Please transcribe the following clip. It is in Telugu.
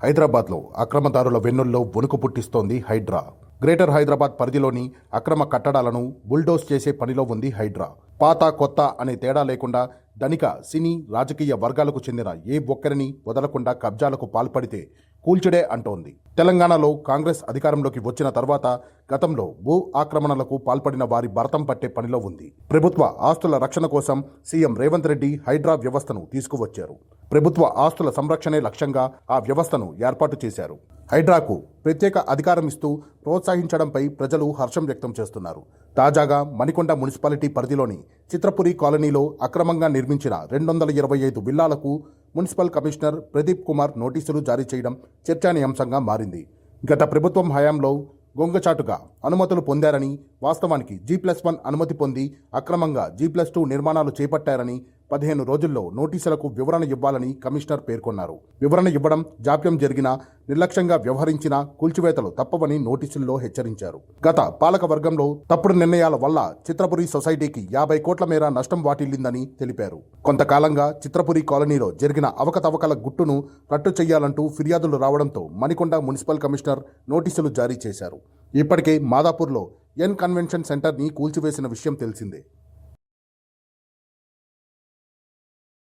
హైదరాబాద్లో అక్రమదారుల వెన్నుల్లో వణుకు పుట్టిస్తోంది హైడ్రా. గ్రేటర్ హైదరాబాద్ పరిధిలోని అక్రమ కట్టడాలను బుల్డోజ్ చేసే పనిలో ఉంది హైడ్రా. పాత కొత్త అనే తేడా లేకుండా ధనిక, సినీ, రాజకీయ వర్గాలకు చెందిన ఏ ఒక్కరిని వదలకుండా కబ్జాలకు పాల్పడితే కూల్చుడే అంటోంది. తెలంగాణలో కాంగ్రెస్ అధికారంలోకి వచ్చిన తర్వాత గతంలో భూ ఆక్రమణలకు పాల్పడిన వారి భరతం పట్టే పనిలో ఉంది. ప్రభుత్వ ఆస్తుల రక్షణ కోసం సీఎం రేవంత్ రెడ్డి హైడ్రా వ్యవస్థను తీసుకువచ్చారు. ప్రభుత్వ ఆస్తుల సంరక్షణే లక్ష్యంగా ఆ వ్యవస్థను ఏర్పాటు చేశారు. హైడ్రాకు ప్రత్యేక అధికారం ఇస్తూ ప్రోత్సహించడంపై ప్రజలు హర్షం వ్యక్తం చేస్తున్నారు. తాజాగా మణికొండ మున్సిపాలిటీ పరిధిలోని చిత్రపురి కాలనీలో అక్రమంగా నిర్మించిన 225 విల్లాలకు మున్సిపల్ కమిషనర్ ప్రదీప్ కుమార్ నోటీసులు జారీ చేయడం చర్చానీయాంశంగా మారింది. గత ప్రభుత్వం హయాంలో గొంగచాటుగా అనుమతులు పొందారని, వాస్తవానికి G+1 అనుమతి పొంది అక్రమంగా G+2 నిర్మాణాలు చేపట్టారని 15 రోజుల్లో నోటీసులకు వివరణ ఇవ్వాలని కమిషనర్ పేర్కొన్నారు. వివరణ ఇవ్వడం జాప్యం జరిగినా, నిర్లక్ష్యంగా వ్యవహరించినా కూల్చివేతలు తప్పవని నోటీసుల్లో హెచ్చరించారు. గత పాలక వర్గంలో తప్పుడు నిర్ణయాల వల్ల చిత్రపురి సొసైటీకి 50 కోట్ల మేర నష్టం వాటిల్లిందని తెలిపారు. కొంతకాలంగా చిత్రపురి కాలనీలో జరిగిన అవకతవకల గుట్టును రట్టు చేయాలంటూ ఫిర్యాదులు రావడంతో మణికొండ మున్సిపల్ కమిషనర్ నోటీసులు జారీ చేశారు. ఇప్పటికే మాదాపూర్లో ఎన్ కన్వెన్షన్ సెంటర్ని కూల్చివేసిన విషయం తెలిసిందే.